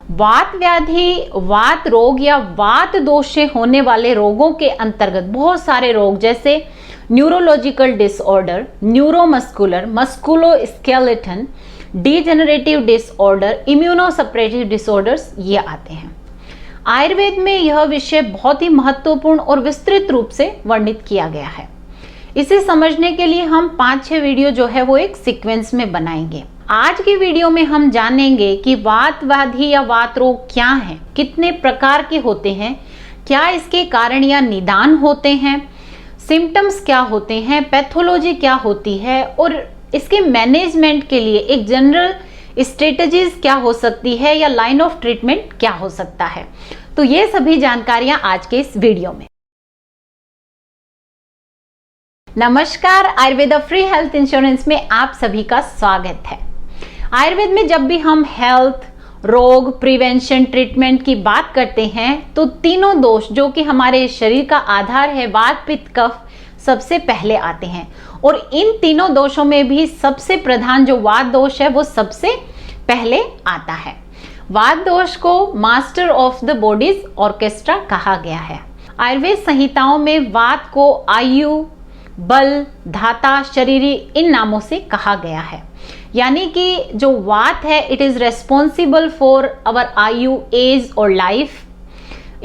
वात व्याधि, वात रोग या वात दोष से होने वाले रोगों के अंतर्गत बहुत सारे रोग जैसे neurological disorder, neuromuscular, musculoskeleton, degenerative disorder, immunosuppressive disorders ये आते हैं। आयुर्वेद में यह विषय बहुत ही महत्वपूर्ण और विस्तृत रूप से वर्णित किया गया है। इसे समझने के लिए हम 5-6 वीडियो जो है वो एक सीक्वेंस में बनाएंगे। आज की वीडियो में हम जानेंगे कि वात व्याधि या वात रोग क्या है, कितने प्रकार के होते हैं, क्या इसके कारण या निदान होते हैं, सिम्टम्स क्या होते हैं, पैथोलॉजी क्या होती है और इसके मैनेजमेंट के लिए एक जनरल स्ट्रेटजीज क्या हो सकती है या लाइन ऑफ ट्रीटमेंट क्या हो सकता है। तो ये सभी जानकारियां आज के इस वीडियो में। नमस्कार, आयुर्वेदा फ्री हेल्थ इंश्योरेंस में आप सभी का स्वागत है। आयुर्वेद में जब भी हम हेल्थ, रोग, प्रिवेंशन, ट्रीटमेंट की बात करते हैं तो तीनों दोष जो कि हमारे शरीर का आधार है, वात, पित्त, कफ, सबसे पहले आते हैं। और इन तीनों दोषों में भी सबसे प्रधान जो वात दोष है वो सबसे पहले आता है। वात दोष को master of the bodies orchestra कहा गया है। आयुर्वेद संहिताओं में वात को आयु, बल, धाता, शरीरी इन नामों से कहा गया है। यानी कि जो वात है it is responsible for our आयु, एज और लाइफ,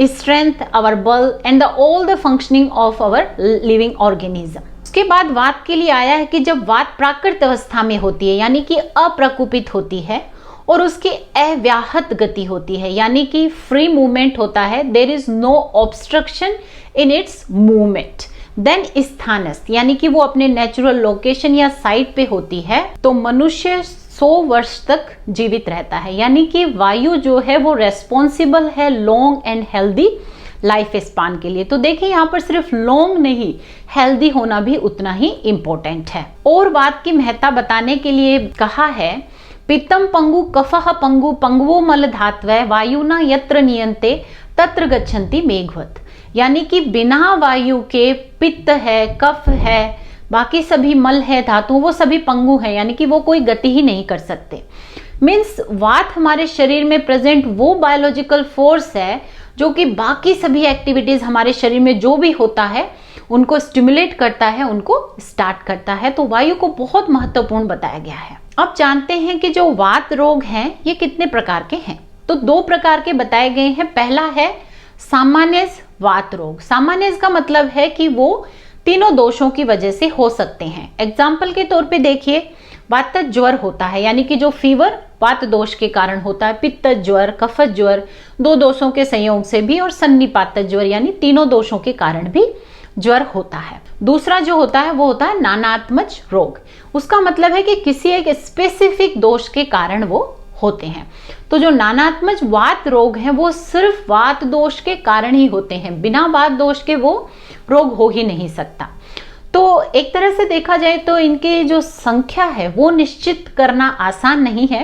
स्ट्रेंथ, अवर बल and all the functioning of our living organism. उसके बाद वात के लिए आया है कि जब वात प्राकृत अवस्था में होती है यानी कि अप्रकुपित होती है और उसकी अव्याहत गति होती है यानी कि फ्री मूवमेंट होता है, there is no obstruction in its movement, then स्थानस्थ यानी कि वो अपने नेचुरल लोकेशन या साइट पे होती है तो मनुष्य 100 वर्ष तक जीवित रहता है। यानी कि वायु जो है वो रेस्पॉन्सिबल है long and healthy life span के लिए। तो देखिए यहाँ पर सिर्फ लॉन्ग नहीं, हेल्दी होना भी उतना ही इंपॉर्टेंट है। और बात की महत्ता बताने के लिए कहा है, पित्तम पंगु कफः पंगु पंगवो मल धात्वै वायुना यत्र नियंते तत्र गच्छन्ति मेघवत। यानी कि बिना वायु के पित्त है, कफ है, बाकी सभी मल है, धातु, वो सभी पंगु है यानी कि वो कोई गति ही नहीं कर सकते। मीन्स वात हमारे शरीर में प्रेजेंट वो बायोलॉजिकल फोर्स है जो कि बाकी सभी एक्टिविटीज हमारे शरीर में जो भी होता है उनको स्टिमुलेट करता है, उनको स्टार्ट करता है। तो वायु को बहुत महत्वपूर्ण बताया गया है। अब जानते हैं कि जो वात रोग हैं ये कितने प्रकार के हैं। तो 2 प्रकार के बताए गए हैं। पहला है सामान्य वात रोग। सामान्य का मतलब है कि वो तीनों दोषों की वजह से हो सकते हैं। एग्जाम्पल के तौर पे देखिए, वात ज्वर होता है यानी कि जो फीवर वात दोष के कारण होता है, पित्त ज्वर, कफ ज्वर 2 दोषों के संयोग से भी, और सन्निपात ज्वर यानी तीनों दोषों के कारण भी ज्वर होता है। दूसरा जो होता है वो होता है नानात्मज रोग। उसका मतलब है कि किसी एक स्पेसिफिक दोष के कारण वो होते हैं। तो जो नानात्मज वात रोग हैं वो सिर्फ वात दोष के कारण ही होते हैं, बिना वात दोष के वो रोग हो ही नहीं सकता। तो एक तरह से देखा जाए तो इनकी जो संख्या है वो निश्चित करना आसान नहीं है,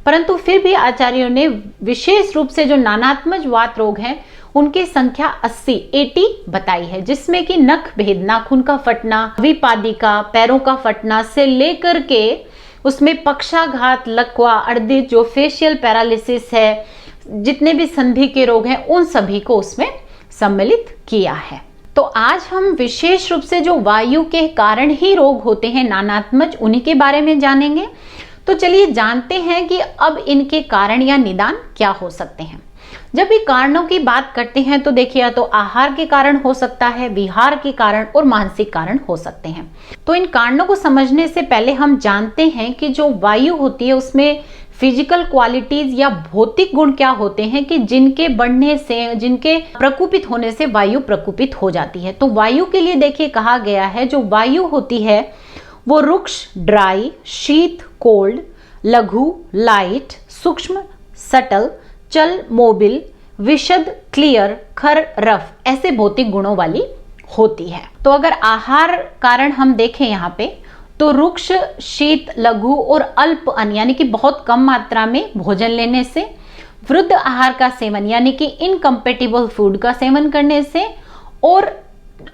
परंतु फिर भी आचार्यों ने विशेष रूप से जो नानात्मज वात रोग हैं उनकी संख्या 80 बताई है, जिसमें कि नख भेद, नाखून का फटना, विपादिका, पैरों का फटना से लेकर के उसमें पक्षाघात, लकवा, अर्दित, जो फेशियल पैरालिसिस है, जितने भी संधि के रोग हैं उन सभी को उसमें सम्मिलित किया है। तो आज हम विशेष रूप से जो वायु के कारण ही रोग होते हैं नानात्मज, उन्हीं के बारे में जानेंगे। तो चलिए जानते हैं कि अब इनके कारण या निदान क्या हो सकते हैं। जब भी कारणों की बात करते हैं तो देखिए, तो आहार के कारण हो सकता है, विहार के कारण और मानसिक कारण हो सकते हैं। तो इन कारणों को समझने से पहले हम जानते हैं कि जो वायु होती है उसमें फिजिकल क्वालिटीज या भौतिक गुण क्या होते हैं कि जिनके बढ़ने से, जिनके प्रकुपित होने से वायु प्रकुपित हो जाती है। तो वायु के लिए देखिए कहा गया है जो वायु होती है वो रुक्ष ड्राई, शीत कोल्ड, लघु लाइट, सूक्ष्म सटल, चल मोबिल, विशद क्लियर, खर रफ, ऐसे भौतिक गुणों वाली होती है। तो अगर आहार कारण हम देखें यहाँ पे तो रुक्ष, शीत, लघु और अल्प अन्न यानी कि बहुत कम मात्रा में भोजन लेने से, वृद्ध आहार का सेवन यानी कि इनकम्पेटिबल फूड का सेवन करने से, और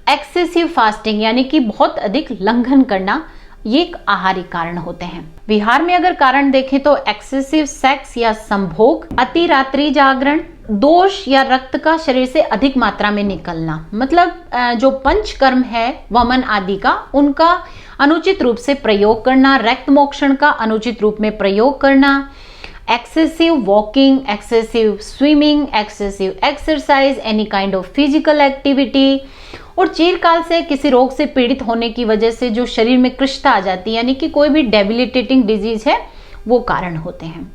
एक्सेसिव फास्टिंग यानी कि बहुत अधिक लंघन करना ये एक आहारी कारण होते हैं। विहार में अगर कारण देखें तो एक्सेसिव सेक्स या संभोग, अति रात्रि जागरण, दोष या रक्त का शरीर से अधिक मात्रा में निकलना, मतलब जो पंचकर्म है वमन आदि का, उनका अनुचित रूप से प्रयोग करना, रक्त मोक्षण का अनुचित रूप में प्रयोग करना, excessive walking, excessive swimming, excessive exercise, any kind of physical activity, और चिरकाल से किसी रोग से पीड़ित होने की वजह से जो शरीर में कृष्णता आ जाती है, यानी कि कोई भी डेबिलिटेटिंग डिजीज है, वो कारण होते हैं।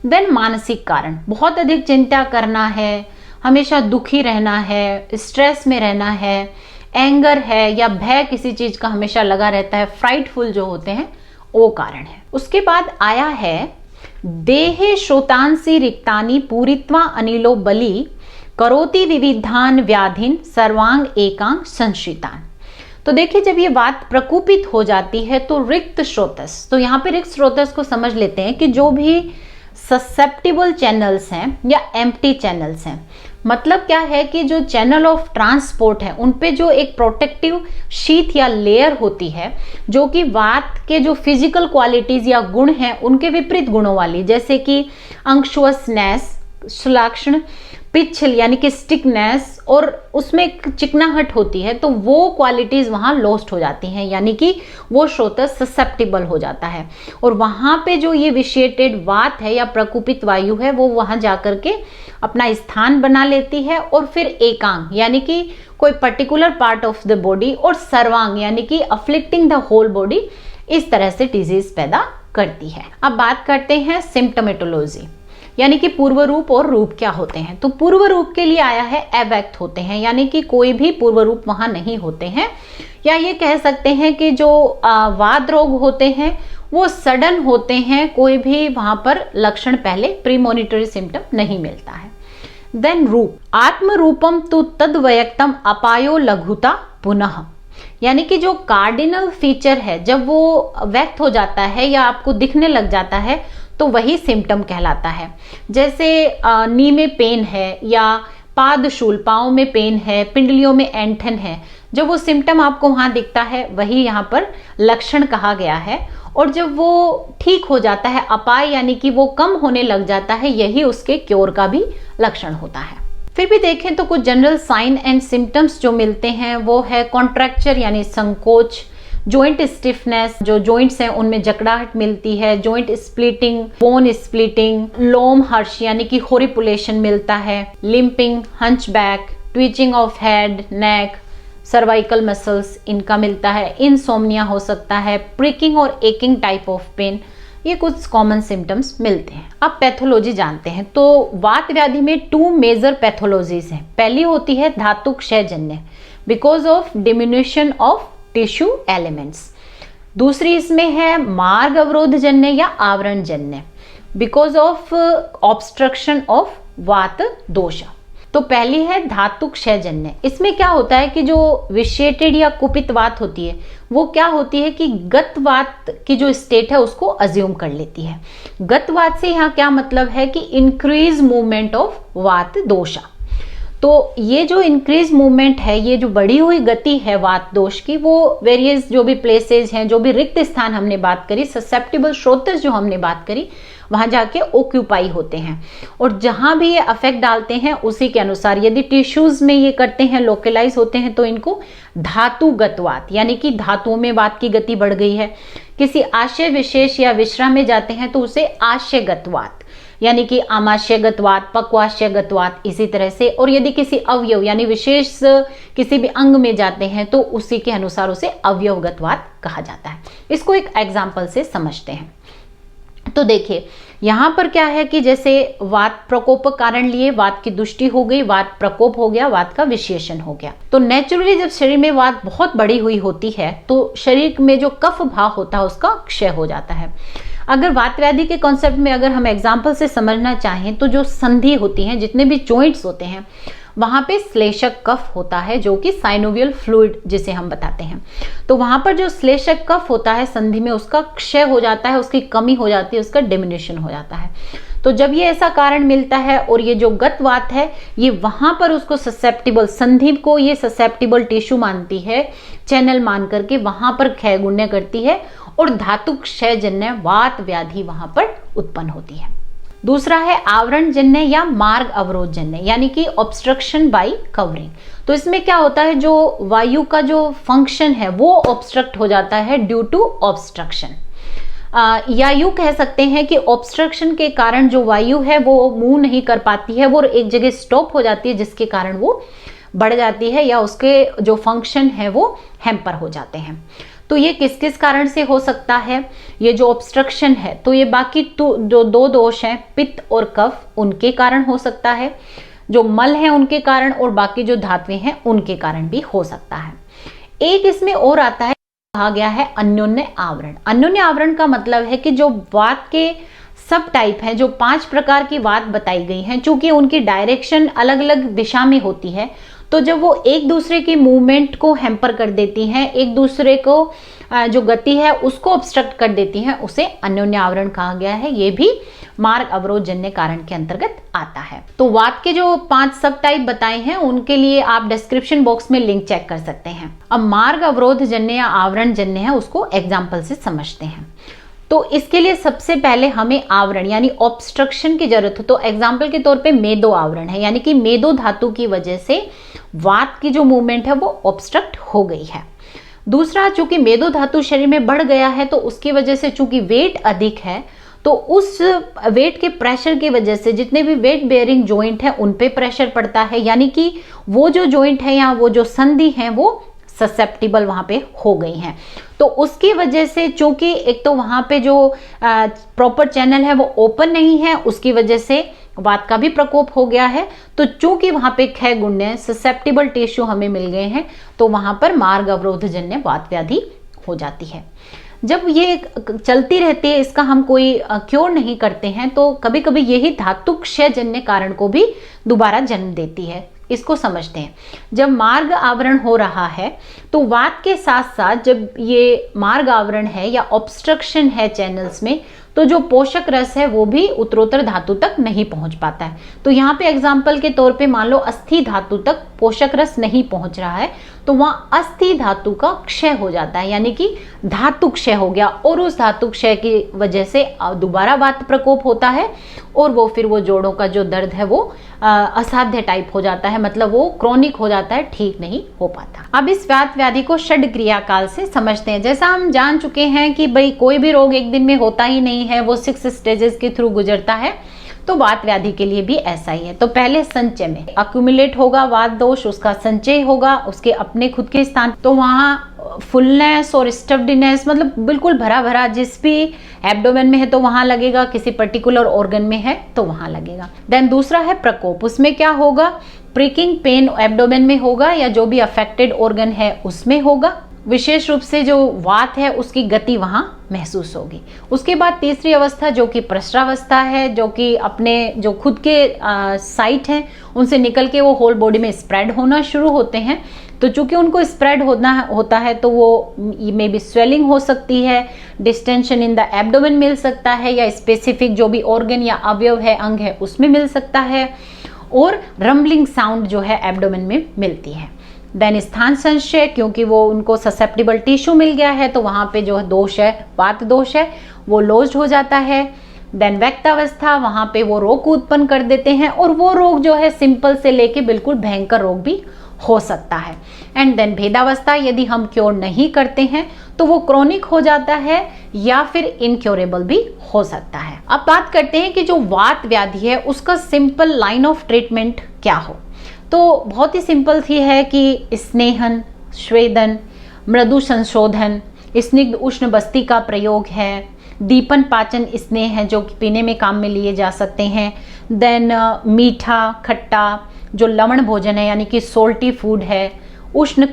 देन मानसिक कारण, बहुत अधिक चिंता करना है, हमेशा दुखी रहना है, स्ट्रेस में रहना है, एंगर है या भय किसी चीज का हमेशा लगा रहता है, फ्राइटफुल जो होते हैं, वो कारण है। उसके बाद आया है देहे श्रोतांसी रिक्तानि पूरित्वा अनिलो बलि करोति विविधान व्याधिन सर्वांग एकांग संश्रितान। तो देखिए, जब ये बात प्रकोपित हो जाती है तो रिक्त स्रोतस, तो यहाँ पे रिक्त स्रोतस को समझ लेते हैं कि जो भी ससेप्टिबल चैनल्स हैं या एम्प्टी चैनल्स हैं, मतलब क्या है कि जो चैनल ऑफ ट्रांसपोर्ट है उन पे जो एक प्रोटेक्टिव शीथ या लेयर होती है, जो कि वात के जो फिजिकल क्वालिटीज या गुण हैं उनके विपरीत गुणों वाली, जैसे कि अंशुअसनेस, श्लाक्षण, पिछल यानी कि स्टिकनेस, और उसमें एक चिकनाहट होती है, तो वो क्वालिटीज वहां लॉस्ट हो जाती हैं, यानी कि वो श्रोतस ससेप्टिबल हो जाता है, और वहां पे जो ये विशिएटेड वात है या प्रकुपित वायु है वो वहां जाकर के अपना स्थान बना लेती है, और फिर एकांग यानी कि कोई particular part of the body, और सर्वांग यानी कि अफ्लिक्टिंग द होल बॉडी, इस तरह से डिजीज पैदा करती है। अब बात करते हैं सिम्टोमेटोलॉजी, यानी कि पूर्व रूप और रूप क्या होते हैं। तो पूर्व रूप के लिए आया है अव्यक्त होते हैं, यानी कि कोई भी पूर्व रूप वहां नहीं होते हैं, या ये कह सकते हैं कि जो वात रोग होते हैं वो सडन होते हैं, कोई भी वहां पर लक्षण पहले प्रीमोनिटरी सिम्टम नहीं मिलता है। देन रूप, आत्म रूपम तु तद्वयक्तम अपायो लघुता पुनः, यानी कि जो कार्डिनल फीचर है जब वो व्यक्त हो जाता है या आपको दिखने लग जाता है तो वही सिम्टम कहलाता है। जैसे नी में पेन है, या पादशूल पाँव में पेन है, पिंडलियों में ऐंठन है, जब वो सिम्टम आपको वहां दिखता है वही यहाँ पर लक्षण कहा गया है। और जब वो ठीक हो जाता है, अपाय यानी कि वो कम होने लग जाता है, यही उसके क्योर का भी लक्षण होता है। फिर भी देखें तो कुछ जनरल साइन एंड सिम्टम्स जो मिलते हैं वो है कॉन्ट्रैक्चर यानी संकोच, जॉइंट स्टिफनेस, जो जॉइंट्स हैं उनमें जकड़ाहट मिलती है, जॉइंट स्प्लिटिंग, बोन स्प्लिटिंग, लोम हर्ष यानी कि होरिपुलेशन मिलता है, limping, hunchback, twitching of head, neck, cervical muscles इनका मिलता है, इनसोम्निया हो सकता है, प्रिकिंग और एकिंग टाइप ऑफ पेन, ये कुछ कॉमन सिम्टम्स मिलते हैं। अब पैथोलॉजी जानते हैं। तो वात व्याधि में 2 मेजर पैथोलॉजीज हैं। पहली होती है धातु क्षयजन्य, because of diminution of tissue elements. दूसरी इसमें है मार्ग अवरोध जन्य या आवरण जन्य, बिकॉज ऑफ ऑब्स्ट्रक्शन ऑफ वात दोष। तो पहली है धातु क्षयजन्य। इसमें क्या होता है कि जो विशिएटेड या कुपित वात होती है वो क्या होती है कि गत वात की जो स्टेट है उसको अज्यूम कर लेती है। गत वात से यहाँ क्या मतलब है कि इंक्रीज मूवमेंट ऑफ वात दोषा। तो ये जो इंक्रीज मूवमेंट है, ये जो बढ़ी हुई गति है वात दोष की, वो वेरियस जो भी प्लेसेज हैं, जो भी रिक्त स्थान हमने बात करी, ससेप्टिबल श्रोतस जो हमने बात करी, वहां जाके ऑक्यूपाई होते हैं, और जहां भी ये अफेक्ट डालते हैं उसी के अनुसार यदि टिश्यूज में ये करते हैं, लोकलाइज होते हैं, तो इनको धातुगत वात यानी कि धातुओं में वात की गति बढ़ गई है। किसी आशय विशेष या विश्राम में जाते हैं तो उसे आशयगत वात यानी कि आमाशयगत वात, पक्वाशयगत वात, इसी तरह से। और यदि किसी अवयव यानी विशेष किसी भी अंग में जाते हैं तो उसी के अनुसार उसे अवयवगत वात कहा जाता है। इसको एक एग्जाम्पल से समझते हैं। तो देखिए यहाँ पर क्या है कि जैसे वात प्रकोप कारण लिए, वात की दुष्टि हो गई, वात प्रकोप हो गया, वात का विशेषण हो गया। तो नेचुरली जब शरीर में वात बहुत बड़ी हुई होती है तो शरीर में जो कफ भाव होता है उसका क्षय हो जाता है। अगर वात व्याधि के कॉन्सेप्ट में अगर हम एग्जाम्पल से समझना चाहें तो जो संधि होती हैं, जितने भी जॉइंट्स होते हैं, वहां पे श्लेषक कफ होता है जो कि साइनोवियल फ्लूइड जिसे हम बताते हैं। तो वहां पर जो श्लेषक कफ होता है संधि में, उसका क्षय हो जाता है, उसकी कमी हो जाती है, उसका डिमिनिशन हो जाता है। तो जब ये ऐसा कारण मिलता है और ये जो गत वात है ये वहां पर उसको ससेप्टिबल, संधि को ये ससेप्टिबल टिश्यू मानती है, चैनल मान करके वहां पर क्षय गुण्य करती है और धातु क्षय जन्य वात व्याधि वहां पर उत्पन्न होती है। दूसरा है आवरण जन्य या मार्ग अवरोध जन्य, यानी कि ऑब्स्ट्रक्शन बाय कवरिंग। तो इसमें क्या होता है, जो वायु का जो फंक्शन है वो ऑब्स्ट्रक्ट हो जाता है ड्यू टू ऑब्स्ट्रक्शन, या यूं कह सकते हैं कि ऑब्स्ट्रक्शन के कारण जो वायु है वो मूव नहीं कर पाती है, वो एक जगह स्टॉप हो जाती है, जिसके कारण वो बढ़ जाती है या उसके जो फंक्शन है वो हैम्पर हो जाते हैं। तो ये किस किस कारण से हो सकता है, ये जो ऑब्स्ट्रक्शन है, तो ये बाकी जो दो दोष हैं, पित्त और कफ, उनके कारण हो सकता है, जो मल है उनके कारण, और बाकी जो धात्वें हैं उनके कारण भी हो सकता है। एक इसमें और आता है, कहा गया है अन्योन्य आवरण। अन्योन्य आवरण का मतलब है कि जो वात के सब टाइप हैं, जो 5 प्रकार की वात बताई गई हैं, चूंकि उनकी डायरेक्शन अलग अलग दिशा में होती है, तो जब वो एक दूसरे की मूवमेंट को हैम्पर कर देती हैं, एक दूसरे को जो गति है उसको ऑब्स्ट्रक्ट कर देती हैं, उसे अन्योन्य आवरण कहा गया है। ये भी मार्ग अवरोध जन्य कारण के अंतर्गत आता है। तो वात के जो 5 सब टाइप बताए हैं उनके लिए आप डिस्क्रिप्शन बॉक्स में लिंक चेक कर सकते हैं। अब मार्ग अवरोध जन्य या आवरण जन्य है, उसको एग्जाम्पल से समझते हैं। तो इसके लिए सबसे पहले हमें आवरण यानी ऑब्स्ट्रक्शन की जरूरत है। तो एग्जाम्पल के तौर पे मेदो आवरण है, यानी कि मेदो धातु की वजह से वात की जो मूवमेंट है वो ऑब्स्ट्रक्ट हो गई है। दूसरा, चूंकि मेदो धातु शरीर में बढ़ गया है, तो उसकी वजह से चूंकि वेट अधिक है, तो उस वेट के प्रेशर की वजह से जितने भी वेट बेयरिंग जॉइंट है उन पे प्रेशर पड़ता है, यानी कि वो जो जॉइंट है या वो जो संधि है वो ससेप्टिबल वहां पे हो गई हैं। तो उसकी वजह से चूंकि एक तो वहां पे जो प्रॉपर चैनल है वो ओपन नहीं है, उसकी वजह से वात का भी प्रकोप हो गया है। तो चूंकि वहां पे क्षय गुण्य ससेप्टिबल टिश्यू हमें मिल गए हैं, तो वहां पर मार्ग अवरोध जन्य वात व्याधि हो जाती है। जब ये चलती रहती है, इसका हम कोई क्योर नहीं करते हैं, तो कभी कभी यही धातु क्षय जन्य कारण को भी दोबारा जन्म देती है। इसको समझते हैं। जब मार्ग आवरण हो रहा है, तो वात के साथ साथ जब ये मार्ग आवरण है या ऑब्स्ट्रक्शन है चैनल्स में, तो जो पोषक रस है वो भी उत्तरोत्तर धातु तक नहीं पहुंच पाता है। तो यहाँ पे एग्जाम्पल के तौर पे मान लो अस्थि धातु तक पोषक रस नहीं पहुंच रहा है, तो वहां अस्थि धातु का क्षय हो जाता है, यानी कि धातु क्षय हो गया, और उस धातु क्षय की वजह से दोबारा वात प्रकोप होता है, और वो फिर वो जोड़ों का जो दर्द है वो असाध्य टाइप हो जाता है, मतलब वो क्रोनिक हो जाता है, ठीक नहीं हो पाता। अब इस वात व्याधि को षड क्रिया काल से समझते हैं। जैसा हम जान चुके हैं कि भाई कोई भी रोग एक दिन में होता ही नहीं है, वो 6 स्टेजेस के थ्रू गुजरता है, तो वात व्याधि के लिए भी ऐसा ही है। तो पहले संचय में अक्यूमुलेट होगा वात दोष, उसका संचय होगा उसके अपने खुद के स्थान, तो वहां फुलनेस और स्टफ्डनेस, मतलब बिल्कुल भरा भरा, जिस भी एब्डोमेन में है तो वहां लगेगा, किसी पर्टिकुलर ऑर्गन में है तो वहां लगेगा। देन दूसरा है प्रकोप, उसमें क्या होगा, प्रिकिंग पेन एब्डोमेन में होगा या जो भी अफेक्टेड ऑर्गन है उसमें होगा, विशेष रूप से जो वात है उसकी गति वहां महसूस होगी। उसके बाद तीसरी अवस्था जो कि प्रसरावस्था है, जो कि अपने जो खुद के साइट हैं उनसे निकल के वो होल बॉडी में स्प्रेड होना शुरू होते हैं। तो चूंकि उनको स्प्रेड होता है तो वो मे बी स्वेलिंग हो सकती है, डिस्टेंशन इन द एब्डोमेन मिल सकता है, या स्पेसिफिक जो भी ऑर्गन या अवयव है, अंग है, उसमें मिल सकता है, और रंबलिंग साउंड जो है एब्डोमेन में मिलती है। देन स्थान संशय, क्योंकि वो उनको ससेप्टिबल टिश्यू मिल गया है, तो वहां पे जो दोष है, वात दोष है, वो लॉज्ड हो जाता है। देन व्यक्तावस्था, वहां पे वो रोग उत्पन्न कर देते हैं, और वो रोग जो है सिंपल से लेके बिल्कुल भयंकर रोग भी हो सकता है। एंड देन भेदावस्था, यदि हम क्योर नहीं करते हैं तो वो क्रोनिक हो जाता है या फिर इनक्योरेबल भी हो सकता है। अब बात करते हैं कि जो वात व्याधि है उसका सिंपल लाइन ऑफ ट्रीटमेंट क्या हो। तो बहुत ही सिंपल सी है कि स्नेहन, स्वेदन, मृदु संशोधन, स्निग्ध उष्ण बस्ती का प्रयोग है, दीपन पाचन स्नेह है जो पीने में काम में लिए जा सकते हैं। देन मीठा, खट्टा, जो लवण भोजन है यानी कि सोल्टी फूड है, उष्ण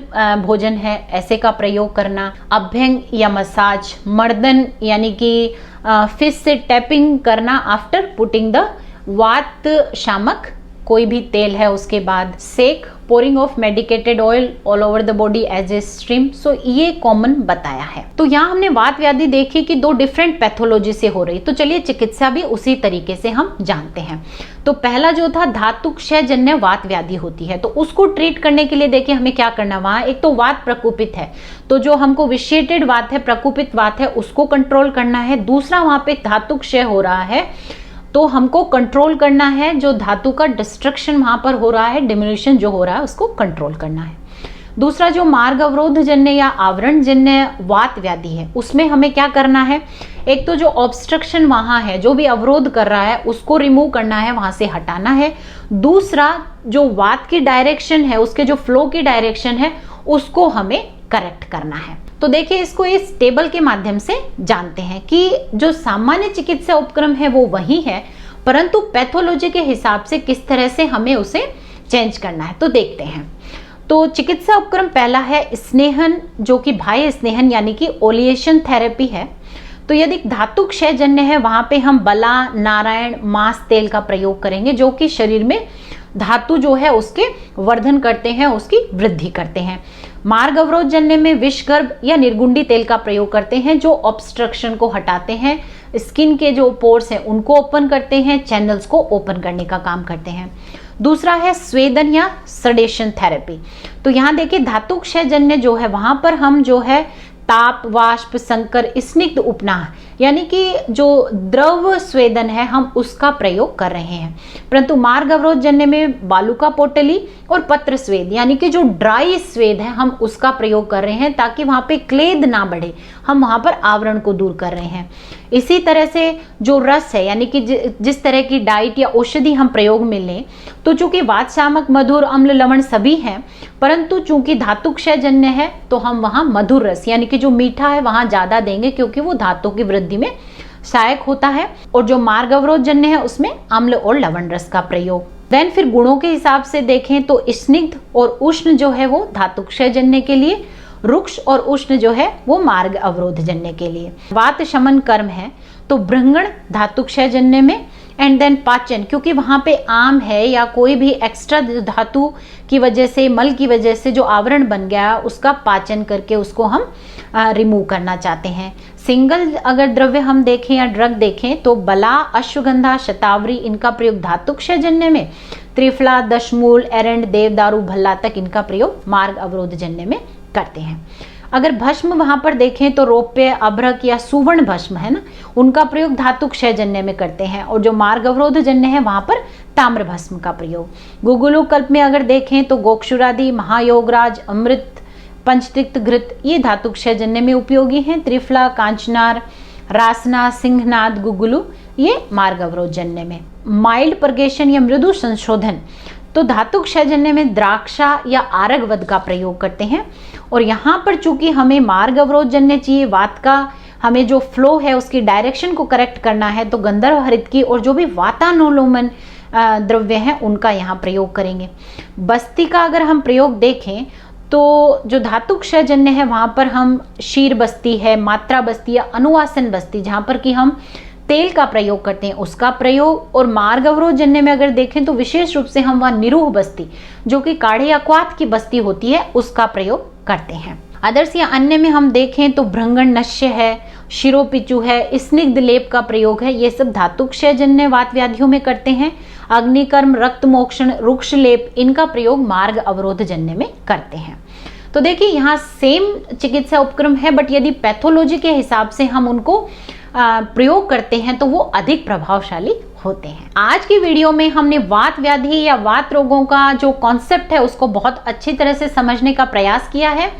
भोजन है, ऐसे का प्रयोग करना। अभ्यंग या मसाज, मर्दन यानी कि फिश से टैपिंग करना आफ्टर पुटिंग द वात शामक कोई भी तेल है उसके बाद सेक, pouring of medicated oil all over the body as a stream. So ये कॉमन बताया है। तो यहाँ हमने वात व्याधि देखी कि 2 डिफरेंट पैथोलॉजी से हो रही। तो चलिए चिकित्सा भी उसी तरीके से हम जानते हैं। तो पहला जो था धातु क्षय जन्य वात व्याधि होती है, तो उसको ट्रीट करने के लिए देखिए हमें क्या करना, वहां एक तो वात प्रकोपित है, तो जो हमको विशिएटेड वात है, प्रकोपित वात है, उसको कंट्रोल करना है। दूसरा वहां पे धातु क्षय हो रहा है, तो हमको कंट्रोल करना है, जो धातु का डिस्ट्रक्शन वहां पर हो रहा है, डिमिन्यूशन जो हो रहा है उसको कंट्रोल करना है। दूसरा जो मार्ग अवरोध जन्य या आवरण जन्य वात व्याधि है, उसमें हमें क्या करना है, एक तो जो ऑब्स्ट्रक्शन वहां है, जो भी अवरोध कर रहा है उसको रिमूव करना है, वहां से हटाना है। दूसरा जो वात की डायरेक्शन है, उसके जो फ्लो की डायरेक्शन है उसको हमें करेक्ट करना है। तो देखिए इसको इस टेबल के माध्यम से जानते हैं कि जो सामान्य चिकित्सा उपक्रम है वो वही है, परंतु पैथोलॉजी के हिसाब से किस तरह से हमें उसे चेंज करना है। तो देखते हैं। तो चिकित्सा उपक्रम पहला है स्नेहन, जो कि बाह्य स्नेहन यानी कि ओलिएशन थेरेपी है। तो यदि धातु क्षय जन्य है, वहां पे हम बला, नारायण, मांस तेल का प्रयोग करेंगे, जो कि शरीर में धातु जो है उसके वर्धन करते हैं, उसकी वृद्धि करते हैं। मार्ग अवरोध जन्य में विषगर्भ या निर्गुंडी तेल का प्रयोग करते हैं, जो ऑब्स्ट्रक्शन को हटाते हैं, स्किन के जो पोर्स हैं उनको ओपन करते हैं, चैनल्स को ओपन करने का काम करते हैं। दूसरा है स्वेदन या सडेशन थेरेपी। तो यहाँ देखिए धातु क्षय जन्य जो है वहां पर हम जो है ताप, वाष्प, संकर, स्निग्ध उपनाह यानी कि जो द्रव स्वेदन है हम उसका प्रयोग कर रहे हैं। परंतु मार्ग अवरोध जन्य में बालुका पोटली और पत्र स्वेद यानी कि जो ड्राई स्वेद है हम उसका प्रयोग कर रहे हैं, ताकि वहां पे क्लेद ना बढ़े, हम वहां पर आवरण को दूर कर रहे हैं। इसी तरह से जो रस है यानी कि जिस तरह की डाइट या औषधि हम प्रयोग में लें, तो चूंकि वात शामक, मधुर, अम्ल, लवण सभी हैं, परंतु चूंकि धातु क्षय जन्य है तो हम वहां मधुर रस यानी कि जो मीठा है वहां ज्यादा देंगे, क्योंकि वो धातु की वृद्धि में सहायक होता है। और जो मार्ग अवरोध जन्य है उसमें अम्ल और लवण रस का प्रयोग। देन फिर गुणों के हिसाब से देखें तो स्निग्ध और उष्ण जो है वो धातु क्षय जन्य के लिए, रुक्ष और उष्ण जो है वो मार्ग अवरोध जन्य के लिए। वात शमन कर्म है तो भृंगण धातु क्षय जन्य में, एंड देन पाचन, क्योंकि वहां पे आम है या कोई भी एक्स्ट्रा धातु की वजह से, मल की वजह से जो आवरण बन गया उसका पाचन करके उसको हम रिमूव करना चाहते हैं। सिंगल अगर द्रव्य हम देखें या ड्रग देखें तो बला, अश्वगंधा, शतावरी इनका प्रयोग धातु क्षय जन्य में, त्रिफला, दशमूल, एरंड, देवदारू, भल्ला तक इनका प्रयोग मार्ग अवरोध जन्य में करते हैं। अगर भस्म वहां पर देखें तो रौप्य, अभ्रक या सुवर्ण भस्म है ना, उनका प्रयोग धातु क्षय जन्य में करते हैं। और जो मार्ग अवरोध जन्य है वहां पर ताम्र भस्म का प्रयोग। गुगुलु कल्प में अगर देखें तो गोक्षुरादि, महायोगराज, अमृत, पंचतिक्त घृत ये धातु क्षय जन्य में उपयोगी हैं। त्रिफला, कांचनार, रासना, सिंहनाद, गुगुलु ये मार्ग अवरोध जन्य में। माइल्ड परगेशन या मृदु संशोधन तो धातु क्षय जन्य में द्राक्षा या आरगवद का प्रयोग करते हैं। और यहाँ पर चूंकि हमें मार्ग अवरोध जन्य चाहिए, वात का हमें जो फ्लो है उसकी डायरेक्शन को करेक्ट करना है, तो गंधर्व हरित की और जो भी वातानुलोमन द्रव्य हैं उनका यहाँ प्रयोग करेंगे। बस्ती का अगर हम प्रयोग देखें तो जो धातु क्षय जन्य है वहां पर हम शीर बस्ती है, मात्रा बस्ती या अनुवासन बस्ती जहां पर कि हम तेल का प्रयोग करते हैं उसका प्रयोग। और मार्ग अवरोध जन्य में अगर देखें तो विशेष रूप से हम वहां निरूह बस्ती जो कि काढ़े या क्वाथ की बस्ती होती है उसका प्रयोग करते हैं। अदर्स या अन्य में हम देखें तो भृंगण नश्य है, शिरोपिचु है, स्निग्ध लेप का प्रयोग है, ये सब धातु क्षय जन्य वात व्याधियों में करते हैं। अग्निकर्म, रक्त मोक्षण, रुक्ष लेप इनका प्रयोग मार्ग अवरोध जन्य में करते हैं। तो देखिए यहाँ सेम चिकित्सा उपक्रम है, बट यदि पैथोलॉजी के हिसाब से हम उनको प्रयोग करते हैं तो वो अधिक प्रभावशाली होते हैं। आज की वीडियो में हमने वात व्याधि या वात रोगों का जो कॉन्सेप्ट है उसको बहुत अच्छी तरह से समझने का प्रयास किया है।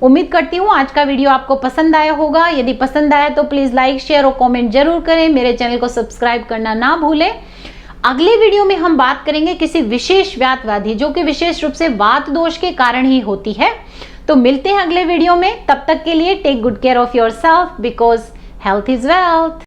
उम्मीद करती हूँ आज का वीडियो आपको पसंद आया होगा। यदि पसंद आया तो प्लीज लाइक, शेयर और कमेंट जरूर करें। मेरे चैनल को सब्सक्राइब करना ना भूलें। अगले वीडियो में हम बात करेंगे किसी विशेष वात व्याधि जो कि विशेष रूप से वात दोष के कारण ही होती है। तो मिलते हैं अगले वीडियो में, तब तक के लिए take good care of yourself because health is wealth.